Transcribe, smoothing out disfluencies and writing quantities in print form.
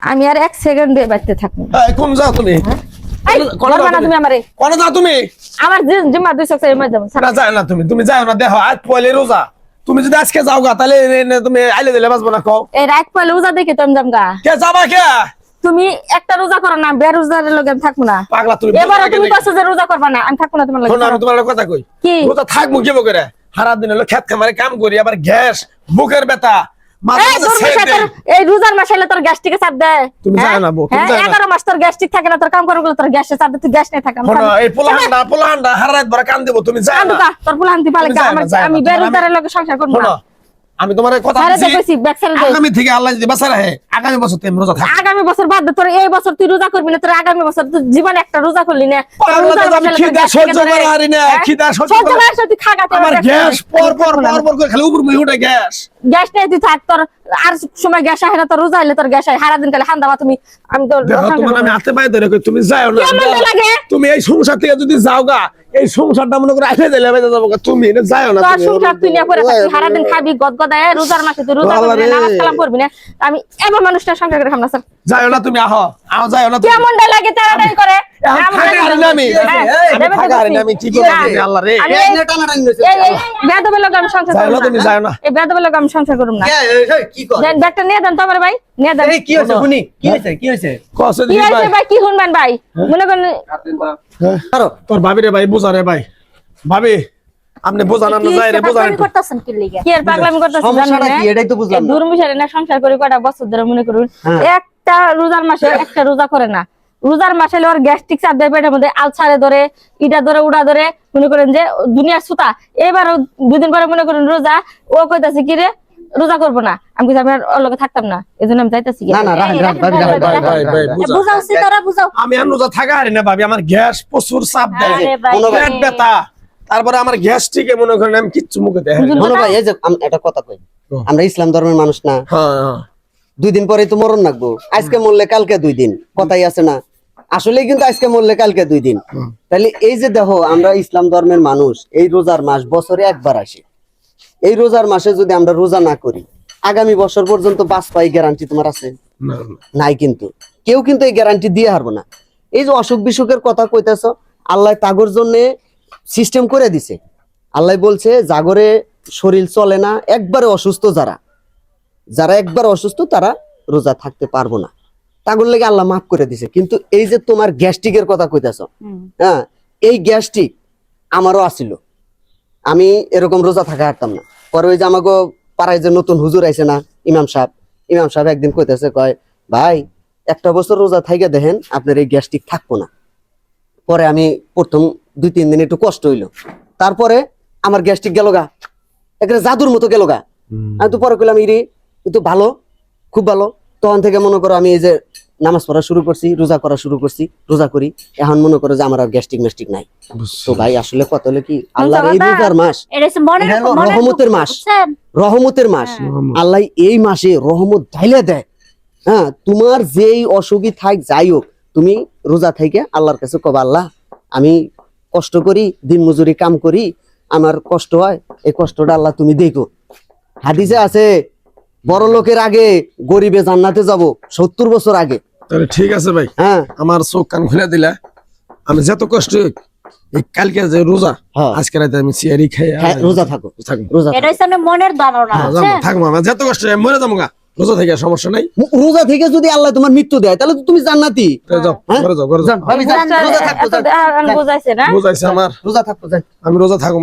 আমি আর এক সেকেন্ড বাইতে থাকবো। এই কোন যাও তুমি? করবা না তুমি আমারে? কোন যাও তুমি? আমার জিম্মা 200 টাকা এমে যাবো। না যাও না তুমি যাও না, দেখো আজ পয়লা রোজা, তুমি যদি আজকে যাও গা তাহলে তুমি আইলে দিলে বাঁচবো না। কও এই রাত পয়লা রোজা দেখে তো আমি যাম গা। কে যাবা কে? তুমি একটা রোজা করো না, বেরোজার লগে আমি থাকবো না। পাগলা তুমি। এবারে তুমি কইছো যে রোজা করবা না, আমি থাকবো না তোমার লগে। শোনো আমি তোমার একটা কথা কই। কি? রোজা থাকবো কি করে? সারা দিন হলো খেত খামারে কাম করি, আবার গ্যাস, বুকের ব্যথা, এই রোজার মাসে তোর গ্যাস্ট্রিকে চাপ দেয়। তুমি জানো না বউ, তুমি জানো না। 11 মাস তোর গ্যাস্ট্রিক থাকে না, তোর কাম করগুলো তোর গ্যাসে চাপ দেয়, তুই গ্যাস নাই থাকা। শোনো এই পোলাহান্ডা হারা রাত ভরা কাম দেব, তুমি জানো না। তোর পোলাহান্তি পালে আমি বেরোজারের লগে সংসার করব না। আমি তোমার কথা বলছি, আগামী থেকে আল্লাহ যদি বাঁচা রাখে আগামী বছর তুমি রোজা থাকবে। আগামী বছর বাদ দে, তোর এই বছর তুই রোজা করবি না, তোর আগামী বছর তুই জীবনে একটা রোজা করলি না। খিদা সহ্য করা হারি না, খিদা সহ্য করা তুই খাগাতে আমার গ্যাস পর করে খালি উপর মুই উঠে গ্যাস নেই, তুই থাক। তোর আর সময় গ্যাস আহে না, তোর রোজা হইলে তোর গ্যাস আহে। সারা দিন কালে হান্দাবা তুমি। আমি তো তোমার আমি হাতে পায়ে ধরে কই তুমি যাও না। তুমি এই সংসার থেকে যদি যাও গা, এই সংসারটা মনে করে আইলে দিলে বেঁচে যাবো গা। তুমি না যাও না। তোর সংসার তুই নিয়ে পড়ে থাকবি, সারা দিন খাবি গদগদায়। রোজার মাসে তুই রোজা করবি না, নামাজ কালাম করবি না। আমি এমন মানুষটা সংসার করে খাম না স্যার। যাও না তুমি, আহো যাও না তুমি। কেমনটা লাগে তাড়াতাড়ি করে। আমি কি করব আল্লাহ রে। বেদবের লগে আমি সংসার করব না। তুমি যাও না। এই বেদবের লগে আমি সংসার করব না। কি কর? দেন ব্যাগটা নিয়ে দেন তো আমার ভাই, নিয়ে দেন। এই কি হইছে শুনি? কি হইছে? কসে কি দিই হইছে ভাই? ভাই? কি শুনবেন ভাই? মনে করেন আরো তোর ভাবি রে ভাই, বুঝা রে ভাই। ভাবি আপনি বুঝান না, যাই রে বুঝান। করতেছেন কি লাগা? কি আর পাগলামি করতেছেন জানেন সমস্যাটা না? কি এটাই তো বুঝলাম না। দুর্মিশারে না সংসার করে কয়টা বছর ধরে মনে করুন একটা রোজার মাসে একটা রোজা করে না। রোজার মাসে ওর গ্যাস্ট্রিক চাপ দেয়, পেটের মধ্যে আলসারে ধরে, ইটা ধরে, উড়া ধরে, মনে করেন যে দুনিয়ার সুতা। এবারও দুদিন পরে মনে করেন রোজা, ও কইতাছে কি রে রোজা করবো না। আমি কইছি আমি আর ওর লগে থাকতাম না, এজন্য আমি যাইতাছি। না না রাখ ভাই বুঝা। বুঝাও সিতারা বুঝাও। আমি আর রোজা থাকা হারি না ভাবি, আমার গ্যাস প্রচুর চাপ দেয়, আরে ভাই। পেট ব্যথা, তারপরে আমার গ্যাস্ট্রিকে মনে করেন আমি কিচ্ছু মুখে দেয়। মনে ভাই এই যে একটা কথা কই, আমরা ইসলাম ধর্মের মানুষ না? হ্যাঁ 2 দিন পরে তো মরণ লাগবো। আজকে মরলে কালকে 2 দিন, কথাই আছে না? আসলে কিন্তু আজকে মরলে কালকে 2 দিন। তাহলে এই যে দেখো আমরা ইসলাম ধর্মের মানুষ, এই রোজার মাস বছরে একবার আসে। এই রোজার মাসে যদি আমরা রোজা না করি, আগামী বছর পর্যন্ত বাঁচ পাই গ্যারান্টি তোমার আছে? না নাই। কিন্তু কেউ কিন্তু এই গ্যারান্টি দিয়ে হারবো না। এই যে অসুখ বিসুখের কথা কইতেছ, আল্লাহ তাগর জন্য সিস্টেম করে দিছে। আল্লাহ বলছে জাগরে শরীর চলে না, একবারে অসুস্থ যারা একবার অসুস্থ তারা রোজা থাকতে পারবো না, তাগর লেগে আল্লাহ মাফ করে দিছে। কিন্তু এই যে তোমার গ্যাস্ট্রিকের কথা কইতেছ, হ্যাঁ এই গ্যাস্ট্রিক আমারও আসিল। আমি এরকম রোজা থাকা হারতাম না। পরে ওই যে আমাকে পাড়ায় যে নতুন হুজুর আইছে না, ইমাম সাহেব একদিন কইতেছে, কয় ভাই একটা বছর রোজা থাইকে দেখেন আপনার এই গ্যাস্ট্রিক থাকবো না। পরে আমি প্রথম 2-3 দিন একটু কষ্ট হইলো, তারপরে আমার গ্যাস্ট্রিক গেল গা, একটা জাদুর মতো গেল গা। আমি তো পরে কইলাম ইরি কিন্তু ভালো, খুব ভালো। তখন থেকে মনে করো আমি এই যে নামাজ পড়া শুরু করছি, রোজা করা শুরু করছি, রোজা করি। এখন মনে করো যে আমার আর গ্যাস্ট্রিক নাই। তো ভাই আসলে কত হলো কি, আল্লাহর এই রোজার মাস রহমতের মাস, রহমতের মাস। আল্লাহ এই মাসে রহমত ঢাইলে দেয়। হ্যাঁ তোমার যেই অসুখী থাক যাই হোক, তুমি রোজা থেকে আল্লাহর কাছে কবা, আল্লাহ আমি কষ্ট করি, দিন মজুরি কাম করি, আমার কষ্ট হয়, এই কষ্টটা আল্লাহ তুমি দেখো। হাদিসে আছে বড় লোকের আগে গরিবে জান্নাতে যাব 70 বছর আগে। তাহলে ঠিক আছে ভাই, হ্যাঁ আমার চোখ কান খুলে দিলা। আমি যত কষ্ট হোক, এই কালকে যে রোজা, আজকে রাতে আমি সিয়ারি খাই রোজা থাকো, রোজা। এটা হচ্ছে মনের ধারণা, থাকবো আমার যত কষ্ট মরে যাবো গা, রোজা থেকে সমস্যা নাই। রোজা থেকে যদি আল্লাহ তোমার মৃত্যু দেয় তাহলে তো তুমি জান্নাতি। যাও ঘরে যাও, ঘরে যাও। বুঝাইছে না, বুঝাইছে আমার, রোজা থাকো, আমি রোজা থাকবো।